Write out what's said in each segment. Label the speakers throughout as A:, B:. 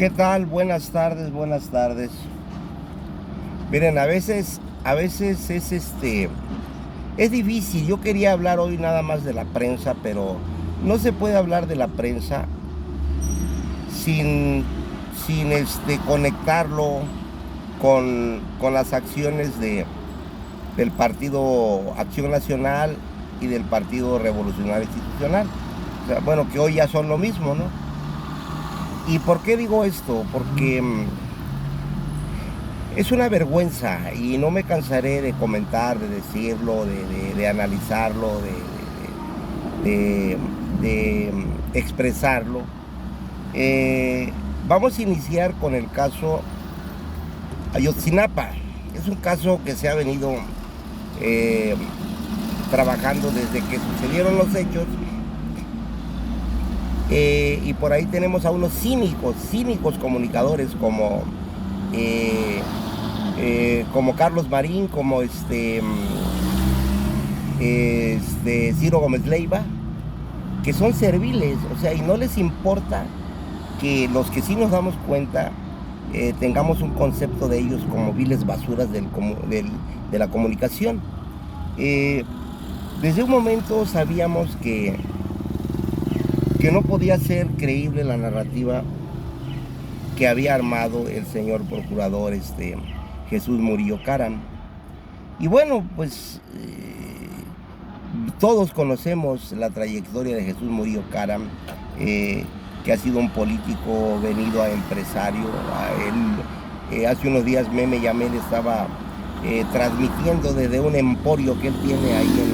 A: ¿Qué tal? Buenas tardes, buenas tardes. Miren, a veces es difícil. Yo quería hablar hoy nada más de la prensa, pero no se puede hablar de la prensa sin, sin conectarlo con las acciones del Partido Acción Nacional y del Partido Revolucionario Institucional. O sea, bueno, que hoy ya son lo mismo, ¿no? ¿Y por qué digo esto? Porque es una vergüenza y no me cansaré de comentar, de decirlo, de analizarlo, de expresarlo. Vamos a iniciar con el caso Ayotzinapa. Es un caso que se ha venido eh, trabajando desde que sucedieron los hechos. Y por ahí tenemos a unos cínicos comunicadores como Carlos Marín, como Ciro Gómez Leiva, que son serviles, o sea, y no les importa que los que sí nos damos cuenta tengamos un concepto de ellos como viles basuras de la comunicación. Desde un momento sabíamos que no podía ser creíble la narrativa que había armado el señor procurador Jesús Murillo Caram. Y bueno, pues todos conocemos la trayectoria de Jesús Murillo Caram, que ha sido un político venido a empresario. Hace unos días Meme Yamel estaba transmitiendo desde un emporio que él tiene ahí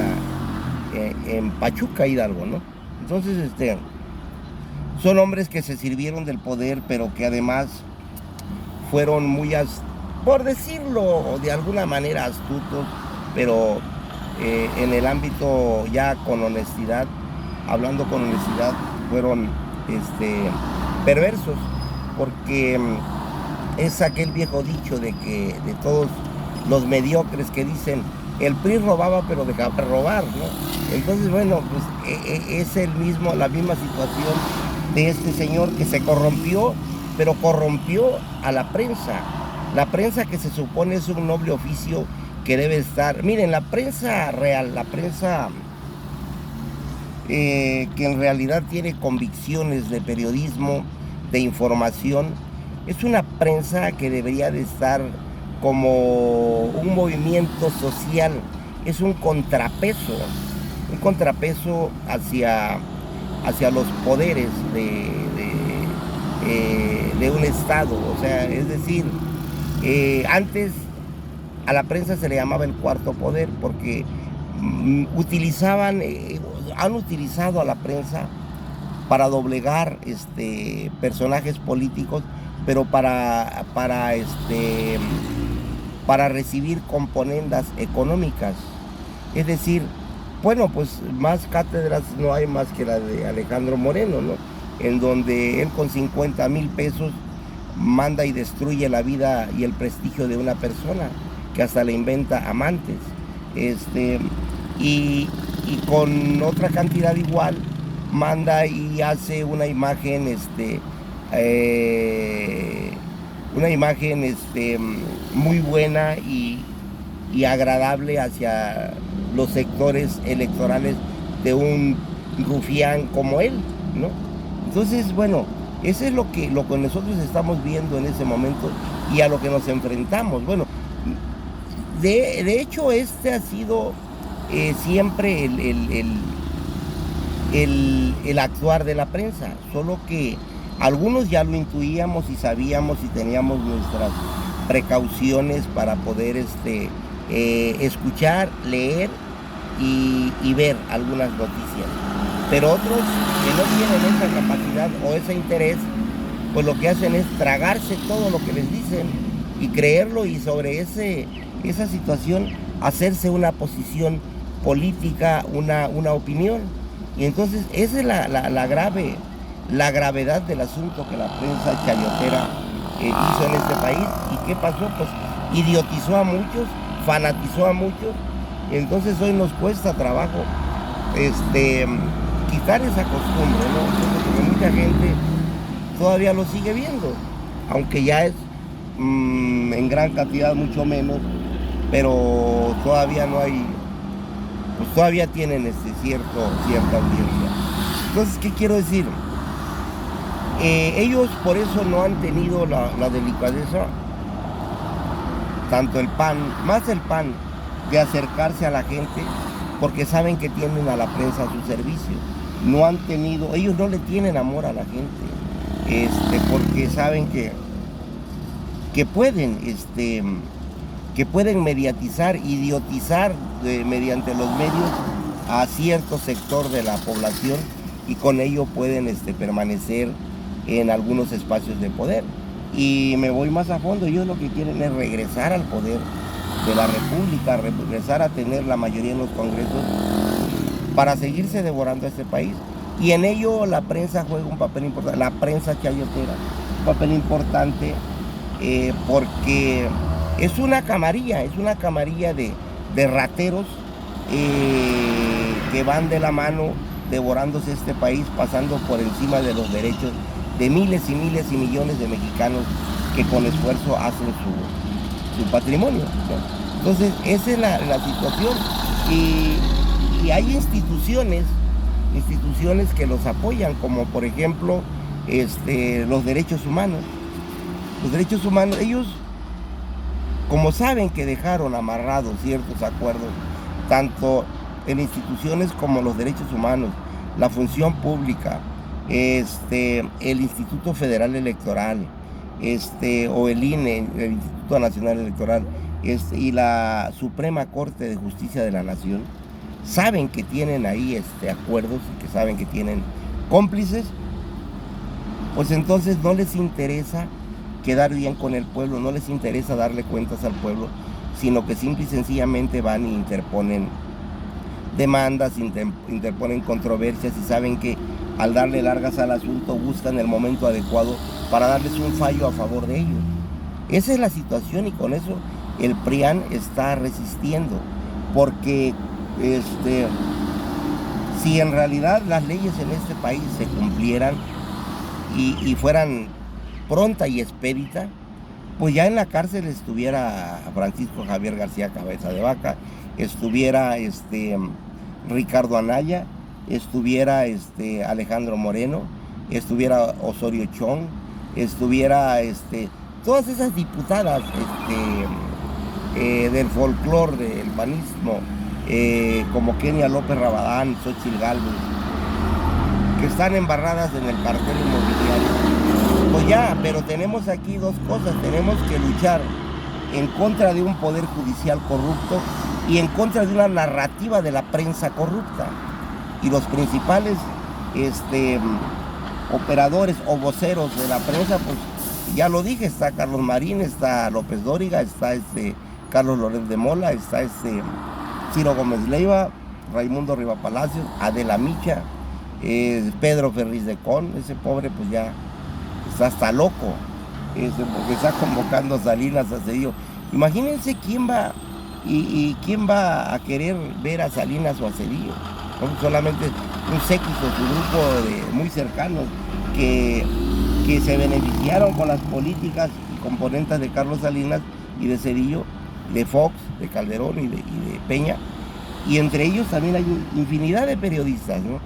A: en Pachuca, Hidalgo, ¿no? Entonces, son hombres que se sirvieron del poder, pero que además fueron por decirlo de alguna manera, astutos, pero en el ámbito ya con honestidad, hablando con honestidad, fueron perversos, porque es aquel viejo dicho de todos los mediocres que dicen, el PRI robaba pero dejaba de robar, ¿no? Entonces, bueno, pues es la misma situación de este señor que se corrompió, pero corrompió a la prensa que se supone es un noble oficio que debe estar. Miren, la prensa real, la prensa que en realidad tiene convicciones de periodismo, de información, es una prensa que debería de estar como un movimiento social, es un contrapeso hacia los poderes de un Estado. O sea, es decir, antes a la prensa se le llamaba el cuarto poder porque han utilizado a la prensa para doblegar personajes políticos, pero para recibir componendas económicas. Es decir, bueno, pues más cátedras no hay más que la de Alejandro Moreno, ¿no? En donde él con 50,000 pesos manda y destruye la vida y el prestigio de una persona, que hasta le inventa amantes. Y con otra cantidad igual manda y hace una imagen, muy buena y agradable hacia los sectores electorales de un rufián como él, ¿no? Entonces, bueno, eso es lo que nosotros estamos viendo en ese momento y a lo que nos enfrentamos. Bueno, de hecho, ha sido siempre el actuar de la prensa, solo que algunos ya lo intuíamos y sabíamos y teníamos nuestras precauciones para poder escuchar, leer y ver algunas noticias. Pero otros que no tienen esa capacidad o ese interés, pues lo que hacen es tragarse todo lo que les dicen y creerlo, y sobre esa situación hacerse una posición política, una opinión. Y entonces esa es la gravedad del asunto que la prensa chayotera hizo en este país. ¿Y qué pasó? Pues idiotizó a muchos, fanatizó a muchos, y entonces hoy nos cuesta trabajo quitar esa costumbre, ¿no? Entonces, porque mucha gente todavía lo sigue viendo. aunque ya es en gran cantidad mucho menos, pero todavía no hay, pues todavía tienen cierta audiencia. Entonces, ¿qué quiero decir? Ellos por eso no han tenido la delicadeza, tanto el PAN, más el PAN, de acercarse a la gente, porque saben que tienen a la prensa a su servicio. No han tenido, ellos no le tienen amor a la gente, porque saben que pueden mediatizar, idiotizar mediante los medios a cierto sector de la población, y con ello pueden permanecer en algunos espacios de poder. Y me voy más a fondo, ellos lo que quieren es regresar al poder de la República, regresar a tener la mayoría en los congresos para seguirse devorando a este país. Y en ello la prensa juega un papel importante, la prensa chayotera, un papel importante, porque es una camarilla de rateros que van de la mano devorándose este país, pasando por encima de los derechos de miles y miles y millones de mexicanos que con esfuerzo hacen su patrimonio, ¿no? Entonces, esa es la situación, y hay instituciones que los apoyan, como por ejemplo los derechos humanos. Los derechos humanos, ellos, como saben que dejaron amarrados ciertos acuerdos, tanto en instituciones como los derechos humanos, la función pública, el Instituto Federal Electoral, o el INE, el Instituto Nacional Electoral, y la Suprema Corte de Justicia de la Nación, saben que tienen ahí acuerdos, y que saben que tienen cómplices, pues entonces no les interesa quedar bien con el pueblo, no les interesa darle cuentas al pueblo, sino que simple y sencillamente van y interponen demandas, interponen controversias, y saben que al darle largas al asunto buscan el momento adecuado para darles un fallo a favor de ellos. Esa es la situación, y con eso el PRIAN está resistiendo, porque si en realidad las leyes en este país se cumplieran y fueran pronta y expedita, pues ya en la cárcel estuviera Francisco Javier García Cabeza de Vaca, estuviera Ricardo Anaya, estuviera Alejandro Moreno, estuviera Osorio Chong, estuviera todas esas diputadas del folclore del panismo, como Kenia López Rabadán, Xochitl Gálvez, que están embarradas en el cartel inmobiliario. Pues ya, pero tenemos aquí dos cosas: tenemos que luchar en contra de un poder judicial corrupto y en contra de una narrativa de la prensa corrupta. Y los principales operadores o voceros de la prensa, pues ya lo dije, está Carlos Marín, está López Dóriga, está Carlos Loret de Mola, está Ciro Gómez Leiva, Raimundo Riva Palacios, Adela Micha, Pedro Ferriz de Con. Ese pobre pues ya está hasta loco, porque está convocando a Salinas, a Cedillo. Imagínense quién va quién va a querer ver a Salinas o a Cedillo. ¿No? Solamente un séquito, su grupo muy cercano, que se beneficiaron con las políticas y componentes de Carlos Salinas y de Cedillo, de Fox, de Calderón y de Peña, y entre ellos también hay infinidad de periodistas, ¿no?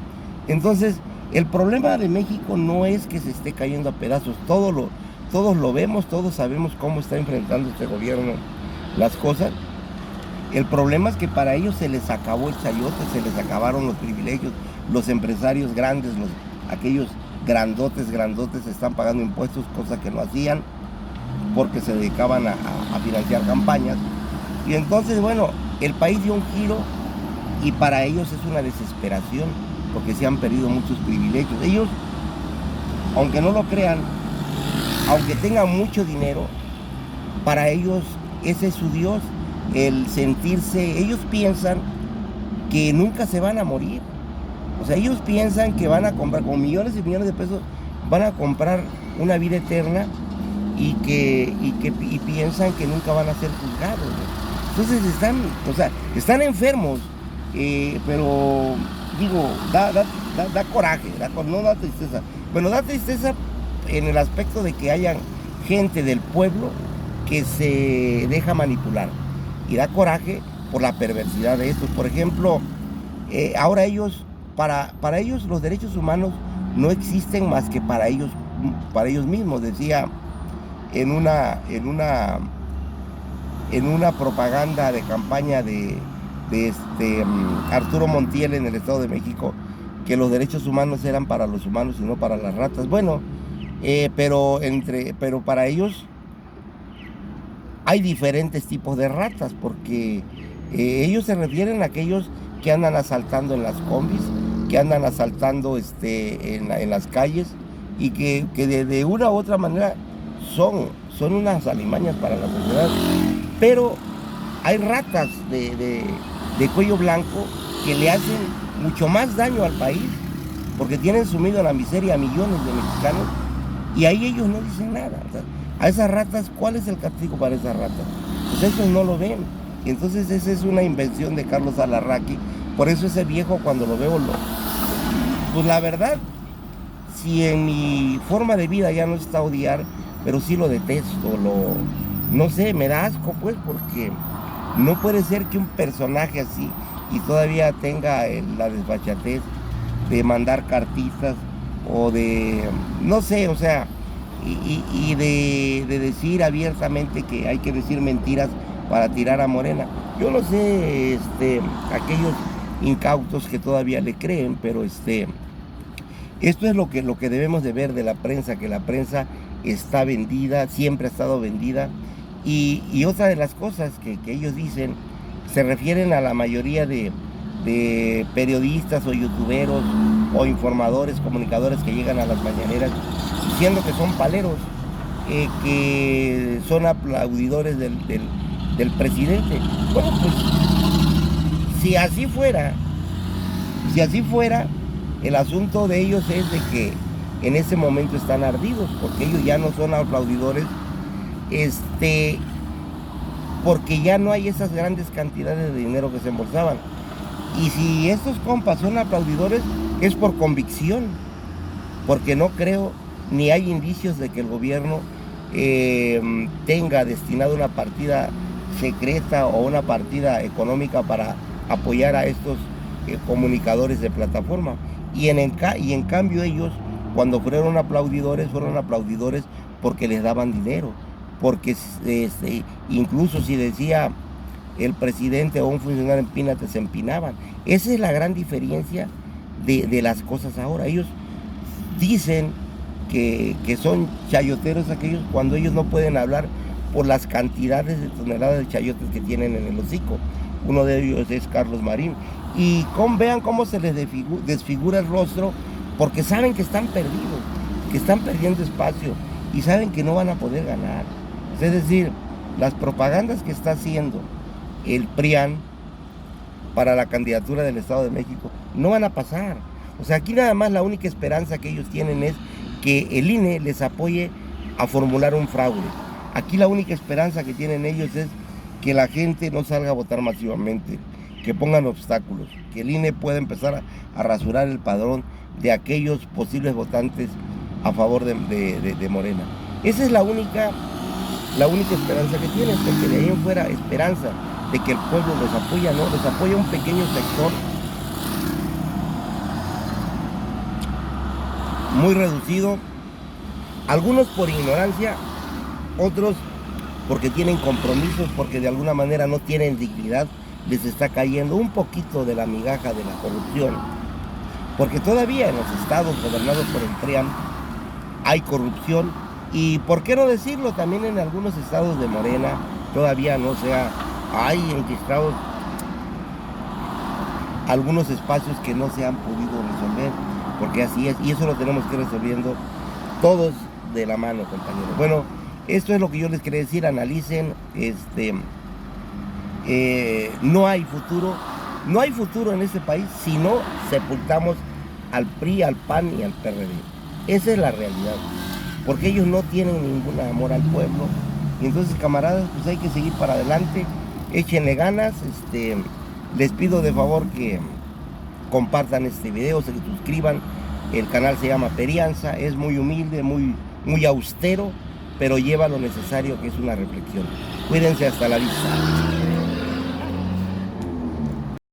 A: Entonces, el problema de México no es que se esté cayendo a pedazos, todos lo vemos, todos sabemos cómo está enfrentando este gobierno las cosas. El problema es que para ellos se les acabó el chayote, se les acabaron los privilegios, los empresarios grandes, aquellos grandotes están pagando impuestos, cosa que no hacían, porque se dedicaban a financiar campañas. Y entonces, bueno, el país dio un giro, y para ellos es una desesperación, porque se han perdido muchos privilegios. Ellos, aunque no lo crean, aunque tengan mucho dinero, para ellos ese es su Dios, el sentirse. Ellos piensan que nunca se van a morir. O sea, ellos piensan que van a comprar con millones y millones de pesos, van a comprar una vida eterna, y piensan que nunca van a ser juzgados, ¿no? Entonces están enfermos, pero digo, da coraje, no da tristeza. Bueno, da tristeza en el aspecto de que hayan gente del pueblo que se deja manipular. Y da coraje por la perversidad de estos. Por ejemplo, ahora ellos, para ellos los derechos humanos no existen más que para ellos mismos. Decía en una propaganda de campaña de Arturo Montiel en el Estado de México, que los derechos humanos eran para los humanos y no para las ratas. Bueno, pero para ellos hay diferentes tipos de ratas, porque ellos se refieren a aquellos que andan asaltando en las combis, que andan asaltando en las calles, y que de una u otra manera son unas alimañas para la sociedad. Pero hay ratas de cuello blanco que le hacen mucho más daño al país, porque tienen sumido en la miseria a millones de mexicanos, y ahí ellos no dicen nada. O sea, a esas ratas, ¿cuál es el castigo para esas ratas? Pues esos no lo ven. Y entonces esa es una invención de Carlos Alarraqui. Por eso ese viejo, cuando lo veo, pues la verdad, si en mi forma de vida ya no está odiar, pero sí lo detesto, no sé, me da asco, pues, porque no puede ser que un personaje así y todavía tenga la desfachatez de mandar cartitas o de, no sé, o sea, y de decir abiertamente que hay que decir mentiras para tirar a Morena. Yo no sé, aquellos incautos que todavía le creen, pero esto es lo que debemos de ver de la prensa, que la prensa está vendida, siempre ha estado vendida. Y otra de las cosas que ellos dicen, se refieren a la mayoría de periodistas o youtuberos o informadores, comunicadores que llegan a las mañaneras diciendo que son paleros, que son aplaudidores del presidente. Bueno, pues si así fuera, el asunto de ellos es de que en ese momento están ardidos, porque ellos ya no son aplaudidores, porque ya no hay esas grandes cantidades de dinero que se embolsaban. Y si estos compas son aplaudidores, es por convicción, porque no creo, ni hay indicios de que el gobierno tenga destinado una partida secreta o una partida económica para apoyar a estos comunicadores de plataforma. Y en cambio ellos, cuando fueron aplaudidores porque les daban dinero, porque incluso si decía el presidente o un funcionario empínate, se empinaban. Esa es la gran diferencia de las cosas ahora. Ellos dicen que son chayoteros aquellos cuando ellos no pueden hablar por las cantidades de toneladas de chayotes que tienen en el hocico. Uno de ellos es Carlos Marín. Y vean cómo se les desfigura el rostro, porque saben que están perdidos, que están perdiendo espacio y saben que no van a poder ganar. Es decir, las propagandas que está haciendo el PRIAN para la candidatura del Estado de México no van a pasar. O sea, aquí nada más la única esperanza que ellos tienen es que el INE les apoye a formular un fraude. Aquí la única esperanza que tienen ellos es que la gente no salga a votar masivamente, que pongan obstáculos, que el INE pueda empezar a rasurar el padrón de aquellos posibles votantes a favor de Morena. Esa es la única esperanza que tienen, porque de ahí en fuera esperanza de que el pueblo los apoya, ¿no? Les apoya un pequeño sector muy reducido, algunos por ignorancia, otros porque tienen compromisos, porque de alguna manera no tienen dignidad, les está cayendo un poquito de la migaja de la corrupción, porque todavía en los estados gobernados por el PRIAN hay corrupción, y por qué no decirlo, también en algunos estados de Morena todavía hay enquistados algunos espacios que no se han podido resolver, porque así es, y eso lo tenemos que ir resolviendo todos de la mano, compañeros. Bueno, esto es lo que yo les quería decir. Analicen, no hay futuro en este país si no sepultamos al PRI, al PAN y al PRD. Esa es la realidad, porque ellos no tienen ningún amor al pueblo. Y entonces, camaradas, pues hay que seguir para adelante, échenle ganas. Les pido de favor que compartan este video, se suscriban. El canal se llama Perianza, es muy humilde, muy austero, pero lleva lo necesario, que es una reflexión. Cuídense, hasta la vista.